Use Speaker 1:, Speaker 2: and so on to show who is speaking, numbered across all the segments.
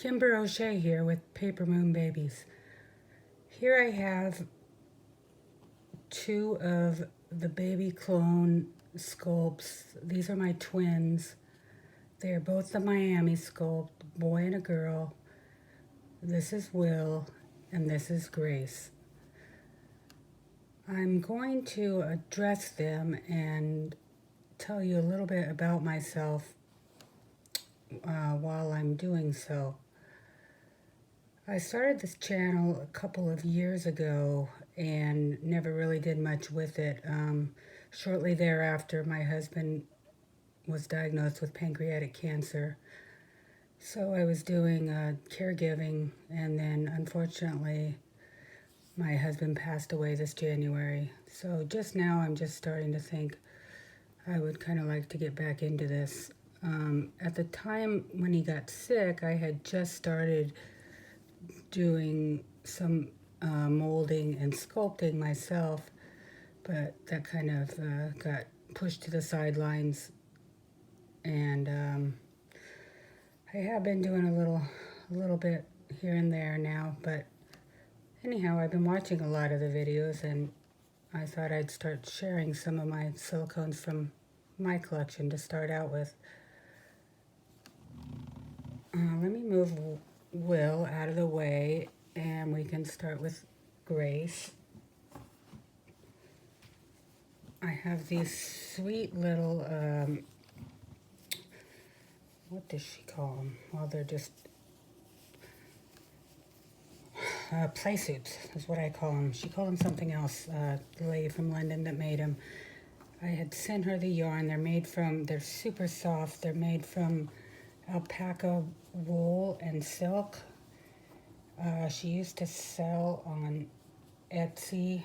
Speaker 1: Kimber O'Shea here with Paper Moon Babies. Here I have two of the babyclon sculpts. These are my twins. They are both the Miami sculpt, boy and a girl. This is Will and this is Grace. I'm going to address them and tell you a little bit about myself while I'm doing so. I started this channel a couple of years ago and never really did much with it. Shortly thereafter, my husband was diagnosed with pancreatic cancer. So I was doing caregiving, and then unfortunately, my husband passed away this January. So just now I'm just starting to think I would kind of like to get back into this. At the time when he got sick, I had just started doing some molding and sculpting myself, but that kind of got pushed to the sidelines, and I have been doing a little bit here and there now. But anyhow, I've been watching a lot of the videos, and I thought I'd start sharing some of my silicones from my collection to start out with. Let me move Will out of the way, and we can start with Grace. I have these sweet little, what does she call them? Well, they're just play suits is what I call them. She called them something else, the lady from London that made them. I had sent her the yarn. They're super soft. They're made from alpaca wool and silk. She used to sell on Etsy,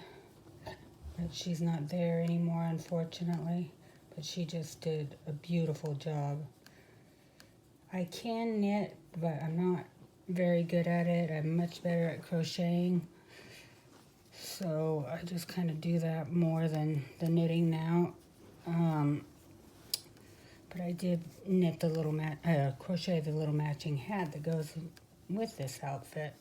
Speaker 1: but she's not there anymore, unfortunately. But she just did a beautiful job. I can knit, but I'm not very good at it. I'm much better at crocheting. So I just kind of do that more than the knitting now. But I did knit the little crochet the little matching hat that goes with this outfit.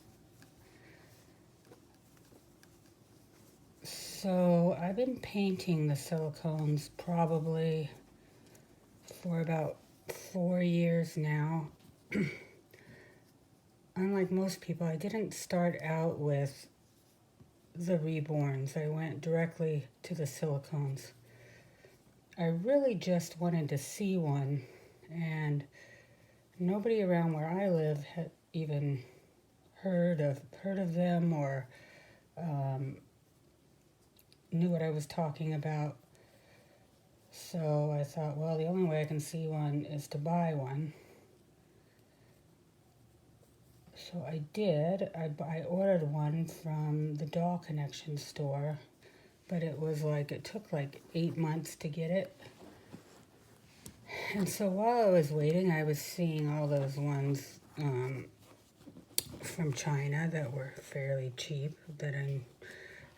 Speaker 1: So I've been painting the silicones probably for about 4 years now. Unlike most people, I didn't start out with the reborns. I went directly to the silicones. I really just wanted to see one, and nobody around where I live had even heard of them or knew what I was talking about. So I thought, well, the only way I can see one is to buy one. So I did. I ordered one from the Doll Connection store, but it took like 8 months to get it. And so while I was waiting, I was seeing all those ones from China that were fairly cheap, that I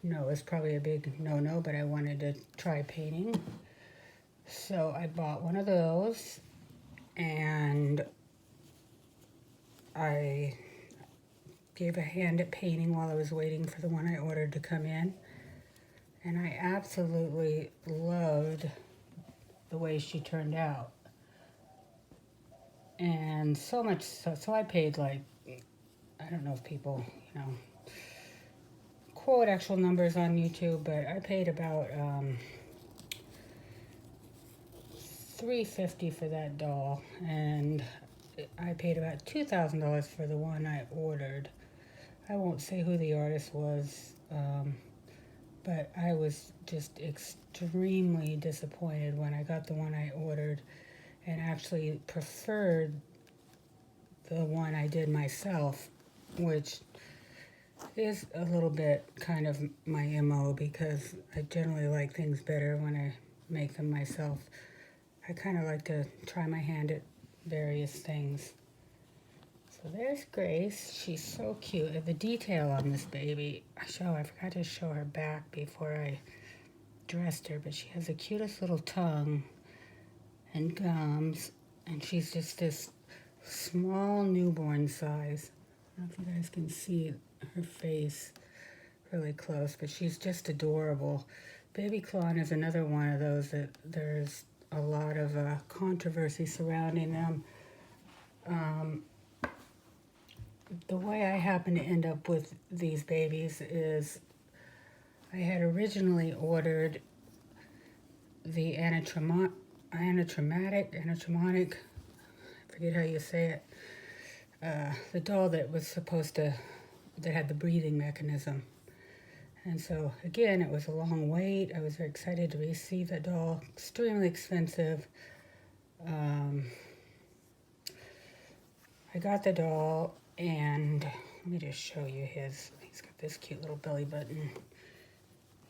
Speaker 1: know is probably a big no-no, but I wanted to try painting. So I bought one of those, and I gave a hand at painting while I was waiting for the one I ordered to come in. And I absolutely loved the way she turned out. And so much so I paid, like, I don't know if people, quote actual numbers on YouTube, but I paid about $350 for that doll, and I paid about $2,000 for the one I ordered. I won't say who the artist was, but I was just extremely disappointed when I got the one I ordered, and actually preferred the one I did myself, which is a little bit kind of my MO, because I generally like things better when I make them myself. I kind of like to try my hand at various things. So there's Grace. She's so cute. The detail on this baby, I forgot to show her back before I dressed her, but she has the cutest little tongue and gums, and she's just this small newborn size. I don't know if you guys can see her face really close, but she's just adorable. Babyclon is another one of those that there's a lot of controversy surrounding them. The way I happen to end up with these babies is I had originally ordered the anatromonic, I forget how you say it, the doll that was that had the breathing mechanism. And so, again, it was a long wait. I was very excited to receive that doll. Extremely expensive. I got the doll, and let me just show you his. He's got this cute little belly button.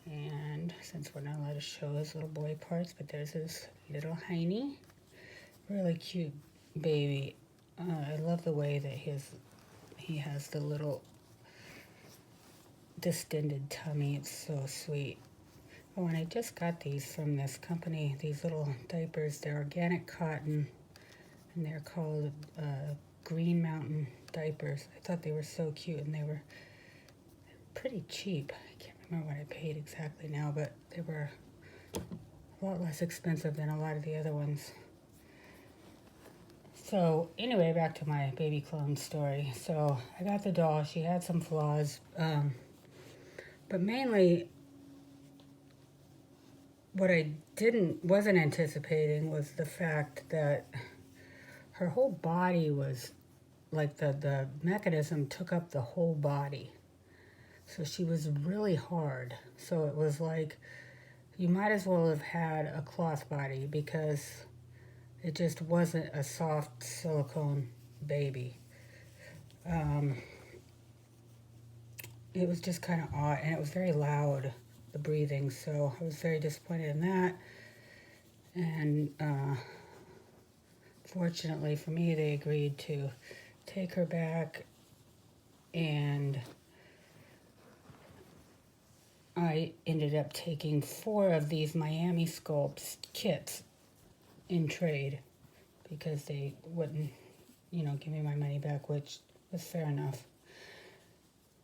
Speaker 1: And since we're not allowed to show his little boy parts, but there's his little hiney. Really cute baby. I love the way that he has the little distended tummy. It's so sweet. Oh, and I just got these from this company, these little diapers. They're organic cotton, and they're called Green Mountain diapers. I thought they were so cute, and they were pretty cheap. I can't remember what I paid exactly now, but they were a lot less expensive than a lot of the other ones. So anyway, back to my baby clone story. So I got the doll. She had some flaws, but mainly what I wasn't anticipating was the fact that her whole body was like the mechanism took up the whole body. So she was really hard. So it was like you might as well have had a cloth body because it just wasn't a soft silicone baby. It was just kind of odd, and it was very loud, the breathing, so I was very disappointed in that. And fortunately for me, they agreed to take her back, and I ended up taking 4 of these Miami Sculpts kits in trade because they wouldn't, give me my money back, which was fair enough.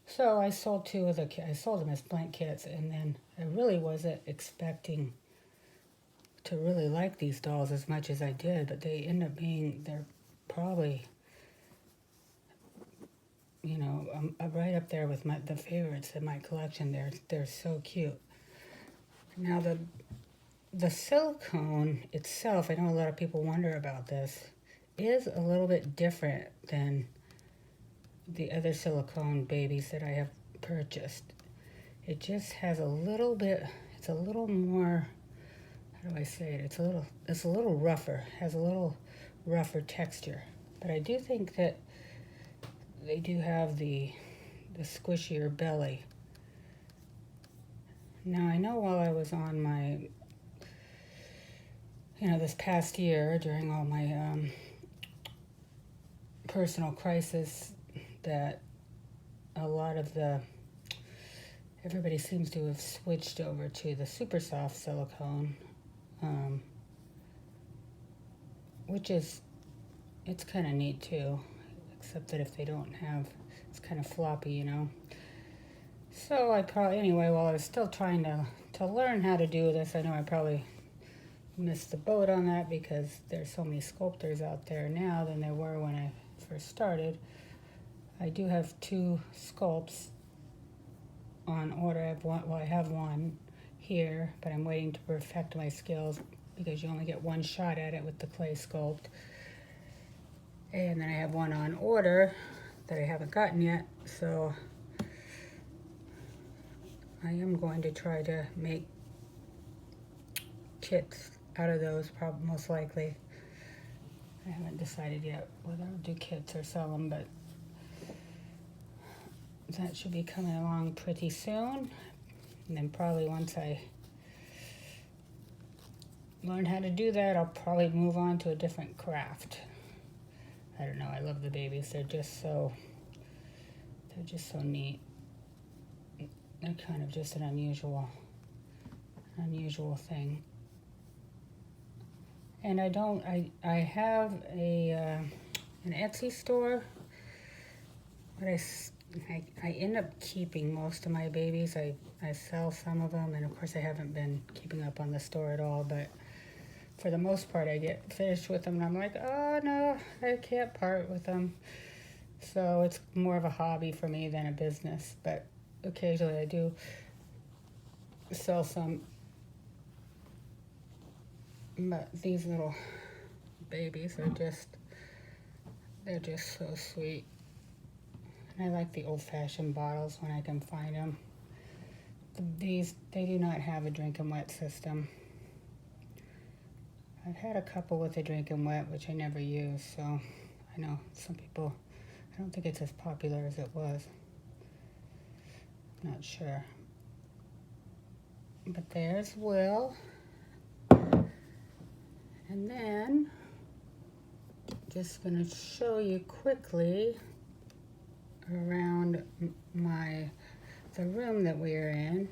Speaker 1: So I sold 2 of I sold them as blank kits, and then I really wasn't expecting to really like these dolls as much as I did, but they end up they're probably, right up there with the favorites in my collection. They're so cute. Now the silicone itself, I know a lot of people wonder about this, is a little bit different than the other silicone babies that I have purchased. It just has it's a little more, how do I say it? It's a little rougher, has a little rougher texture. But I do think that they do have the squishier belly. Now I know while I was on my, this past year during all my personal crisis, that a lot of everybody seems to have switched over to the super soft silicone, which it's kind of neat too, except that if they don't have, it's kind of floppy, So anyway, while I was still trying to learn how to do this, I know I probably missed the boat on that because there's so many sculptors out there now than there were when I first started. I do have 2 sculpts on order. I have one here, but I'm waiting to perfect my skills because you only get one shot at it with the clay sculpt. And then I have one on order that I haven't gotten yet, so I am going to try to make kits out of those, probably most likely. I haven't decided yet whether I'll do kits or sell them, but that should be coming along pretty soon. And then probably once I learn how to do that, I'll probably move on to a different craft. I don't know, I love the babies. They're just so neat. They're kind of just an unusual thing. And I have an Etsy store, but I end up keeping most of my babies. I sell some of them, and of course I haven't been keeping up on the store at all, but for the most part I get finished with them and I'm like, oh no, I can't part with them. So it's more of a hobby for me than a business, but occasionally I do sell some. But these little babies are they're just so sweet. And I like the old-fashioned bottles when I can find them. These, they do not have a drink and wet system. I've had a couple with a drink and wet, which I never use, so I know some people, I don't think it's as popular as it was. Not sure. But there's Will. And then, just going to show you quickly around the room that we are in.